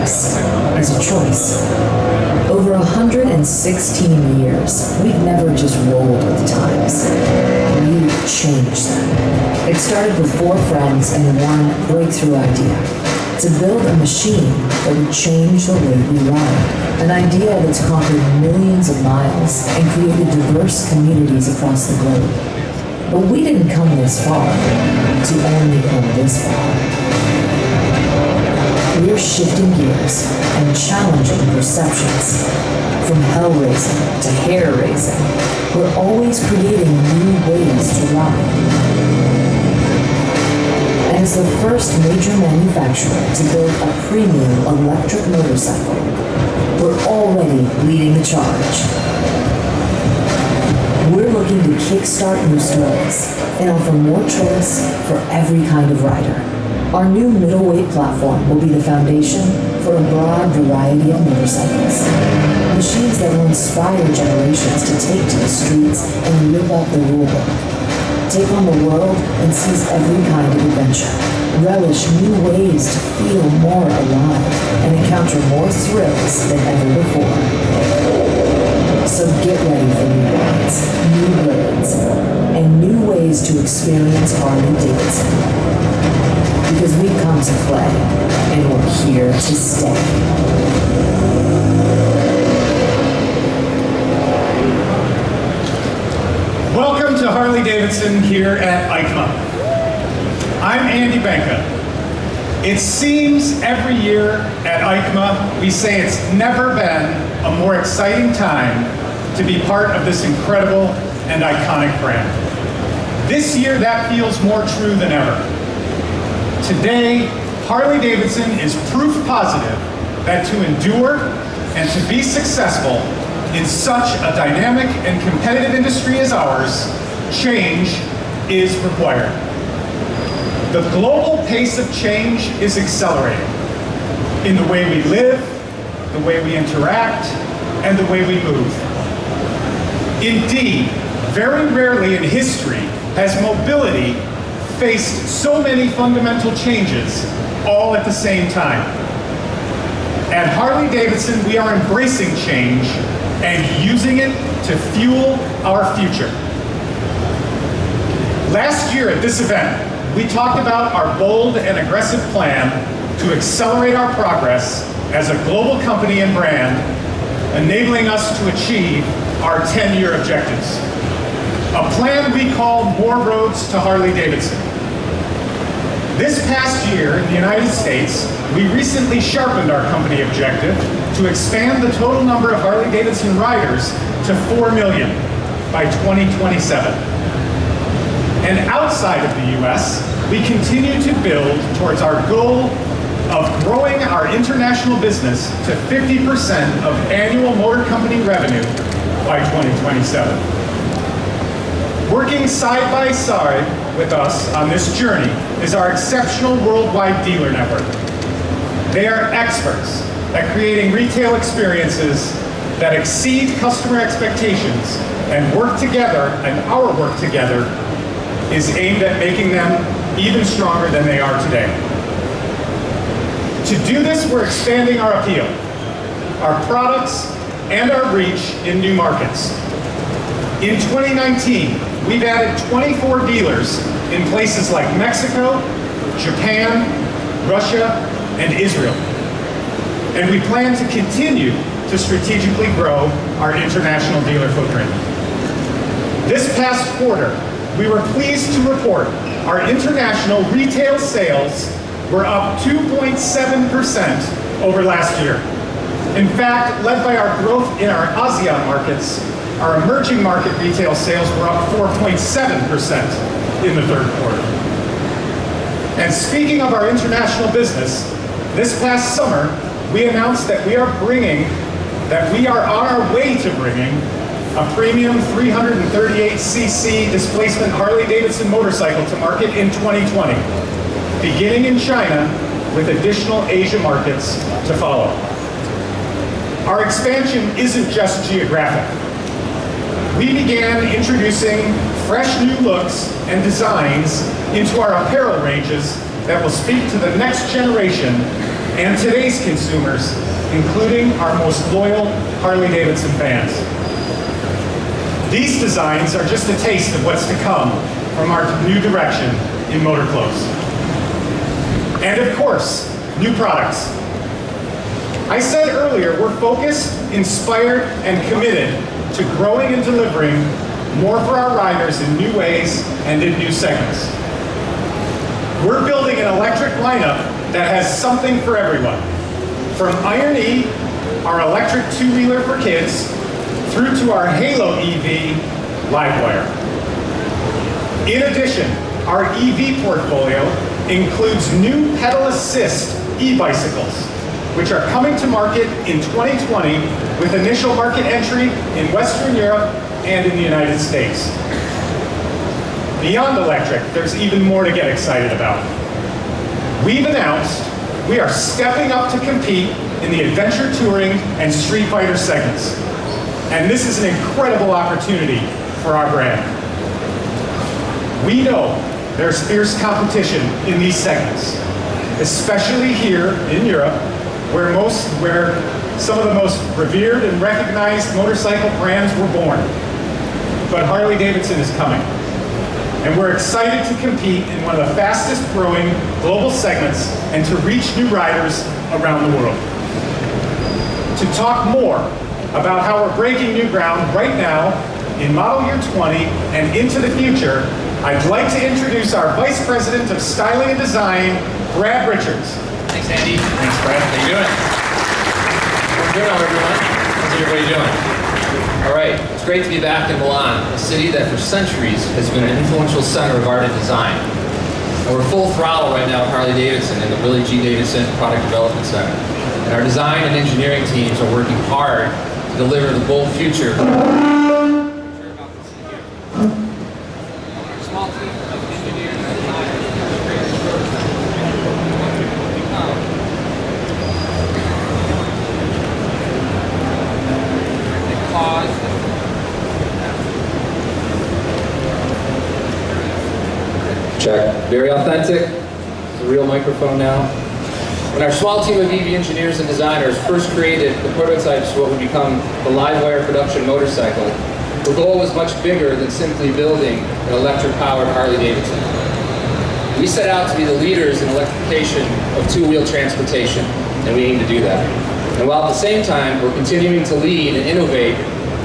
progress is a choice. Over 116 years, we've never just rolled with the times. We've changed them. It started with 4 friends and one breakthrough idea: to build a machine that would change the way we run. An idea that's conquered millions of miles and created diverse communities across the globe. But we didn't come this far to only come this far. We're shifting gears and challenging perceptions. From hell raising to hair raising, we're always creating new ways to ride. And as the first major manufacturer to build a premium electric motorcycle, we're already leading the charge. We're looking to kickstart new stories and offer more choice for every kind of rider. Our new middleweight platform will be the foundation for a broad variety of motorcycles. Machines that will inspire generations to take to the streets and live out the rulebook. Take on the world and seize every kind of adventure. Relish new ways to feel more alive and encounter more thrills than ever before. So get ready for new rides, new blades, and new ways to experience Harley-Davidson. Because we've come to play, and we're here to stay. Welcome to Harley-Davidson here at EICMA. I'm Andy Benka. It seems every year at EICMA we say it's never been a more exciting time to be part of this incredible and iconic brand. This year that feels more true than ever. Today, Harley-Davidson is proof positive that to endure and to be successful in such a dynamic and competitive industry as ours, change is required. The global pace of change is accelerating in the way we live, the way we interact, and the way we move. Indeed, very rarely in history has mobility faced so many fundamental changes all at the same time. At Harley-Davidson, we are embracing change and using it to fuel our future. Last year at this event, we talked about our bold and aggressive plan to accelerate our progress as a global company and brand, enabling us to achieve our 10-year objectives. A plan we call More Roads to Harley-Davidson. This past year in the United States, we recently sharpened our company objective to expand the total number of Harley-Davidson riders to 4 million by 2027. And outside of the US, we continue to build towards our goal of growing our international business to 50% of annual motor company revenue by 2027. Working side by side with us on this journey is our exceptional worldwide dealer network. They are experts at creating retail experiences that exceed customer expectations and work together, and our work together is aimed at making them even stronger than they are today. To do this, we're expanding our appeal, our products, and our reach in new markets. In 2019, we've added 24 dealers in places like Mexico, Japan, Russia, and Israel. And we plan to continue to strategically grow our international dealer footprint. This past quarter, we were pleased to report our international retail sales were up 2.7% over last year. In fact, led by our growth in our ASEAN markets, our emerging market retail sales were up 4.7% in the third quarter. And speaking of our international business, this past summer, we announced that we are on our way to bringing a premium 338cc displacement Harley-Davidson motorcycle to market in 2020, beginning in China with additional Asia markets to follow. Our expansion isn't just geographic. We began introducing fresh new looks and designs into our apparel ranges that will speak to the next generation and today's consumers, including our most loyal Harley-Davidson fans. These designs are just a taste of what's to come from our new direction in motor clothes. And of course, new products. I said earlier, we're focused, inspired, and committed to growing and delivering more for our riders in new ways and in new segments. We're building an electric lineup that has something for everyone. From Iron E, our electric two-wheeler for kids, through to our Halo EV Livewire. In addition, our EV portfolio includes new pedal assist e-bicycles, which are coming to market in 2020 with initial market entry in Western Europe and in the United States. Beyond electric, there's even more to get excited about. We've announced we are stepping up to compete in the adventure touring and street fighter segments. And this is an incredible opportunity for our brand. We know there's fierce competition in these segments, especially here in Europe, where some of the most revered and recognized motorcycle brands were born. But Harley-Davidson is coming. And we're excited to compete in one of the fastest growing global segments and to reach new riders around the world. To talk more about how we're breaking new ground right now in model year 20 and into the future, I'd like to introduce our Vice President of Styling and Design, Brad Richards. Thanks, Andy. Thanks, Brad. How you doing? Good, everyone. How's everybody doing? All right, it's great to be back in Milan, a city that for centuries has been an influential center of art and design. And we're full throttle right now at Harley-Davidson in the Willie G. Davidson Product Development Center. And our design and engineering teams are working hard to deliver the bold future. Small team of engineers and designers. Check. Very authentic. It's a real microphone now. When our small team of EV engineers and designers first created the prototypes for what would become the Livewire production motorcycle, the goal was much bigger than simply building an electric-powered Harley-Davidson. We set out to be the leaders in electrification of two-wheel transportation, and we aim to do that. And while at the same time, we're continuing to lead and innovate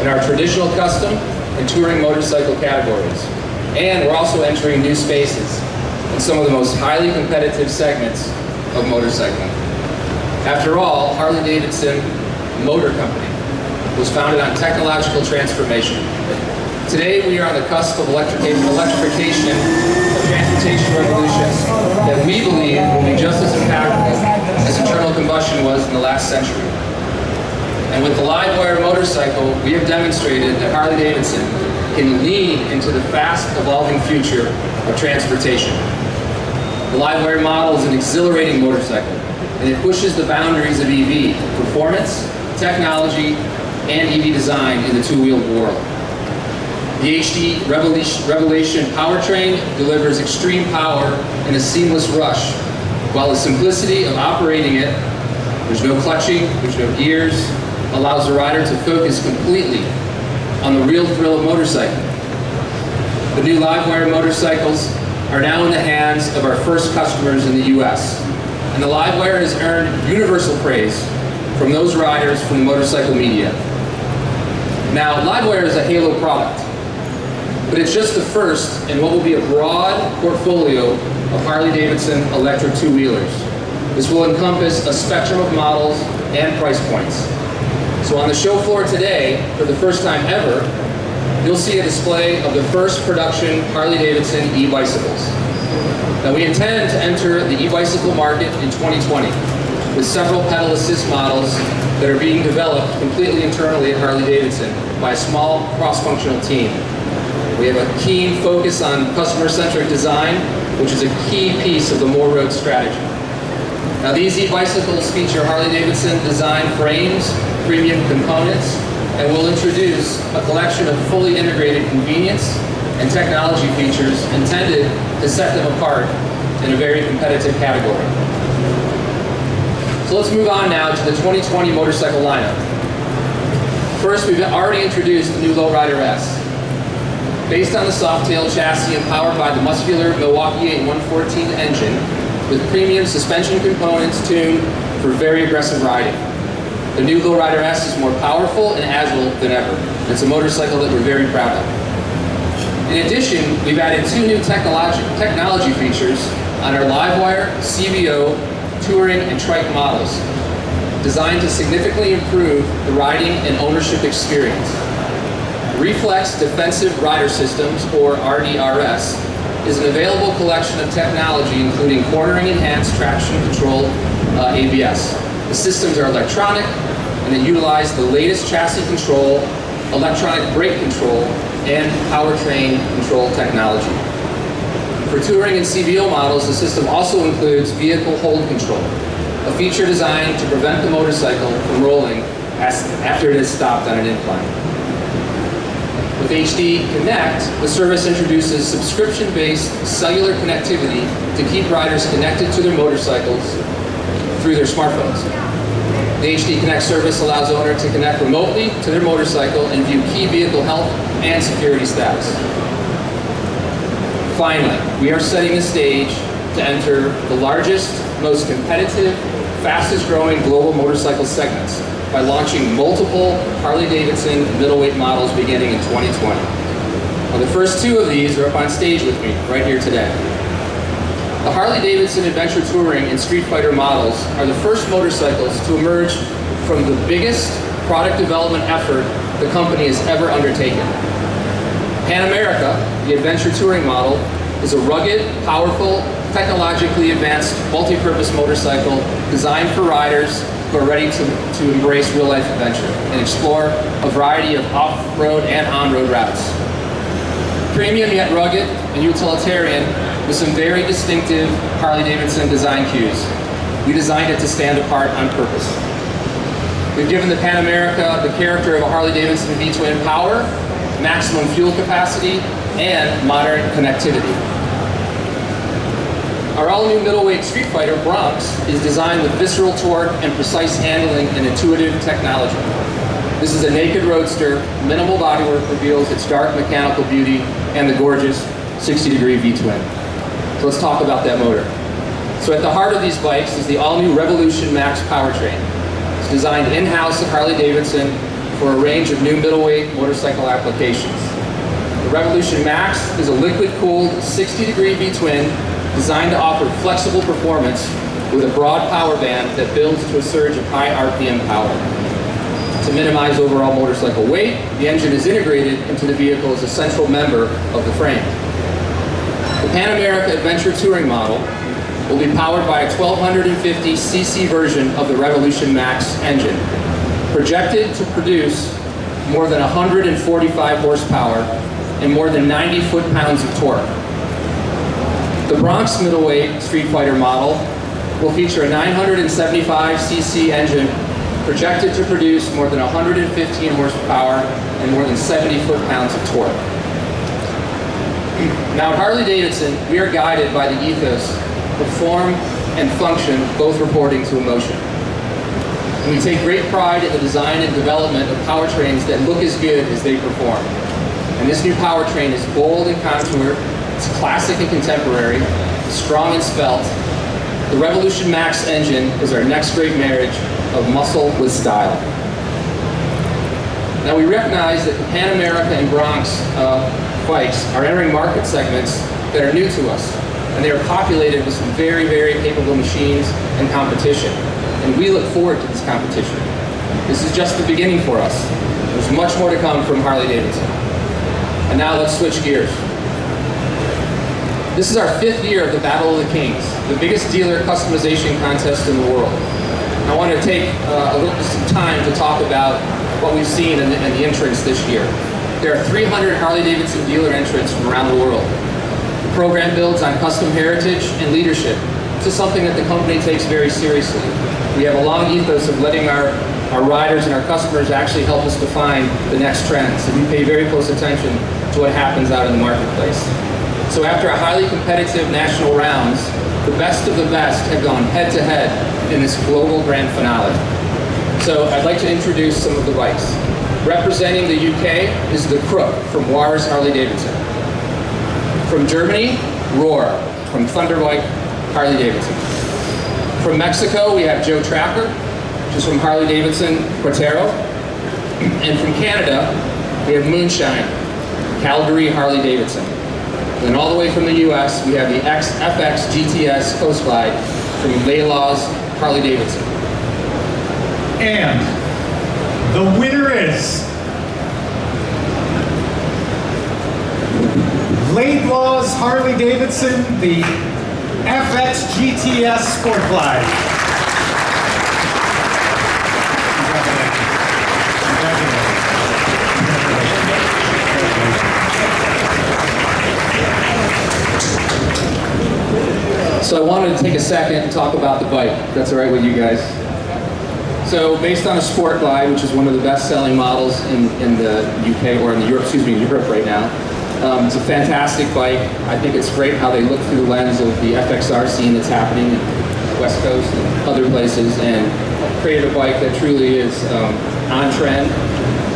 in our traditional custom and touring motorcycle categories. And we're also entering new spaces in some of the most highly competitive segments of motorcycling. After all, Harley-Davidson Motor Company was founded on technological transformation. Today, we are on the cusp of electrification of transportation revolution that we believe will be just as impactful as internal combustion was in the last century. And with the Livewire motorcycle, we have demonstrated that Harley-Davidson can lead into the fast-evolving future of transportation. The Livewire model is an exhilarating motorcycle, and it pushes the boundaries of EV performance, technology, and EV design in the two-wheeled world. The HD Revelation powertrain delivers extreme power in a seamless rush, while the simplicity of operating it, there's no clutching, there's no gears, allows the rider to focus completely on the real thrill of motorcycling. The new Livewire motorcycles are now in the hands of our first customers in the US. And the Livewire has earned universal praise from those riders from the motorcycle media. Now, Livewire is a Halo product, but it's just the first in what will be a broad portfolio of Harley-Davidson electric two-wheelers. This will encompass a spectrum of models and price points. So on the show floor today, for the first time ever, you'll see a display of the first production Harley-Davidson e-bicycles. Now we intend to enter the e-bicycle market in 2020 with several pedal assist models that are being developed completely internally at Harley-Davidson by a small cross-functional team. We have a keen focus on customer-centric design, which is a key piece of the More Road strategy. Now these e-bicycles feature Harley-Davidson design frames, premium components, and we'll introduce a collection of fully integrated convenience and technology features intended to set them apart in a very competitive category. So So let's move on now to the 2020 motorcycle lineup. First, we've already introduced the new Lowrider S. Based on the Softail chassis and powered by the muscular Milwaukee 8114 engine with premium suspension components tuned for very aggressive riding. The new Lowrider S is more powerful and agile than ever. It's a motorcycle that we're very proud of. In addition, we've added 2 new technology features on our Livewire, CVO, touring, and trike models, designed to significantly improve the riding and ownership experience. Reflex Defensive Rider Systems, or RDRS, is an available collection of technology including cornering enhanced traction control ABS. The systems are electronic and they utilize the latest chassis control, electronic brake control, and powertrain control technology. For touring and CVO models, the system also includes vehicle hold control, a feature designed to prevent the motorcycle from rolling after it has stopped on an incline. With HD Connect, the service introduces subscription-based cellular connectivity to keep riders connected to their motorcycles through their smartphones. The HD Connect service allows owners to connect remotely to their motorcycle and view key vehicle health and security status. Finally, we are setting the stage to enter the largest, most competitive, fastest growing global motorcycle segments by launching multiple Harley-Davidson middleweight models beginning in 2020. Now, the first 2 of these are up on stage with me right here today. The Harley-Davidson Adventure Touring and Street Fighter models are the first motorcycles to emerge from the biggest product development effort the company has ever undertaken. Pan America, the Adventure Touring model, is a rugged, powerful, technologically advanced, multi-purpose motorcycle designed for riders who are ready to embrace real-life adventure and explore a variety of off-road and on-road routes. Premium yet rugged and utilitarian with some very distinctive Harley-Davidson design cues. We designed it to stand apart on purpose. We've given the Pan America the character of a Harley-Davidson V-twin power, maximum fuel capacity, and modern connectivity. Our all-new middleweight Street Fighter, Bronx, is designed with visceral torque and precise handling and intuitive technology. This is a naked roadster, minimal bodywork reveals its dark mechanical beauty and the gorgeous 60-degree V-twin. So let's talk about that motor. So at the heart of these bikes is the all-new Revolution Max powertrain. It's designed in-house at Harley-Davidson for a range of new middleweight motorcycle applications. The Revolution Max is a liquid-cooled 60-degree V-twin designed to offer flexible performance with a broad power band that builds to a surge of high RPM power. To minimize overall motorcycle weight, the engine is integrated into the vehicle as a central member of the frame. The Pan America Adventure Touring model will be powered by a 1250cc version of the Revolution Max engine, projected to produce more than 145 horsepower and more than 90 foot-pounds of torque. The Bronx middleweight Street Fighter model will feature a 975cc engine projected to produce more than 115 horsepower and more than 70 foot-pounds of torque. Now at Harley-Davidson, we are guided by the ethos of form and function, both reporting to emotion. And we take great pride in the design and development of powertrains that look as good as they perform. And this new powertrain is bold and contour, it's classic and contemporary, strong and svelte. The Revolution Max engine is our next great marriage of muscle with style. Now we recognize that the Pan America and Bronx bikes are entering market segments that are new to us, and they are populated with some very, very capable machines and competition. And we look forward to this competition. This is just the beginning for us. There's much more to come from Harley-Davidson. And now let's switch gears. This is our 5th year of the Battle of the Kings, the biggest dealer customization contest in the world. And I want to take some time to talk about what we've seen in the entrants this year. There are 300 Harley-Davidson dealer entrants from around the world. The program builds on custom heritage and leadership. This is something that the company takes very seriously. We have a long ethos of letting our riders and our customers actually help us define the next trends. And we pay very close attention to what happens out in the marketplace. So after a highly competitive national rounds, the best of the best have gone head-to-head in this global grand finale. So I'd like to introduce some of the bikes. Representing the UK is the Crook from Wars Harley-Davidson. From Germany, Roar from Thunderbike Harley-Davidson. From Mexico, we have Joe Tracker, which is from Harley-Davidson Quattero. And from Canada, we have Moonshine, Calgary Harley-Davidson. And all the way from the US, we have the FX GTS Coast Glide from Laylaw's Harley-Davidson. And the winner is Laidlaw's Harley-Davidson, the FX GTS Sport Glide. So I wanted to take a second and talk about the bike. If that's all right with you guys. So based on a Sport Glide, which is one of the best-selling models in the UK, or in Europe right now. It's a fantastic bike. I think it's great how they look through the lens of the FXR scene that's happening in the West Coast and other places, and created a bike that truly is on trend,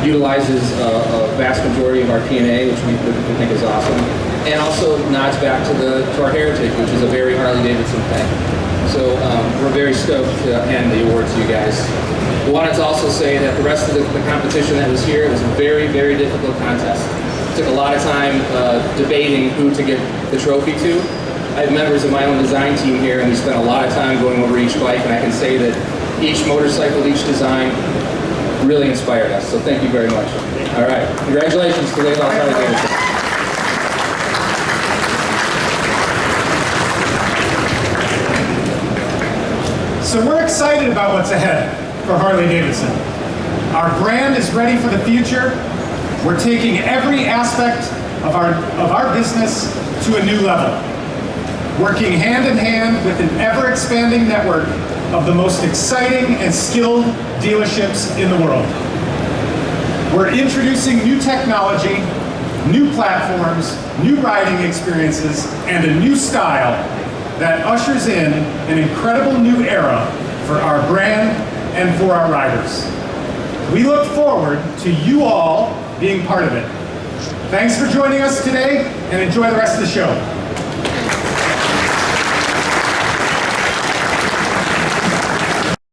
utilizes a vast majority of our P&A, which we think is awesome, and also nods back to our heritage, which is a very Harley-Davidson thing. So we're very stoked to hand the award to you guys. I wanted to also say that the rest of the competition that was here, it was a very, very difficult contest. It took a lot of time debating who to get the trophy to. I have members of my own design team here, and we spent a lot of time going over each bike, and I can say that each motorcycle, each design really inspired us. So thank you very much. All right, congratulations to Laidlaw Harley-Davidson. So we're excited about what's ahead for Harley-Davidson. Our brand is ready for the future. We're taking every aspect of our business to a new level, working hand in hand with an ever-expanding network of the most exciting and skilled dealerships in the world. We're introducing new technology, new platforms, new riding experiences, and a new style that ushers in an incredible new era for our brand and for our riders. We look forward to you all being part of it. Thanks for joining us today, and enjoy the rest of the show.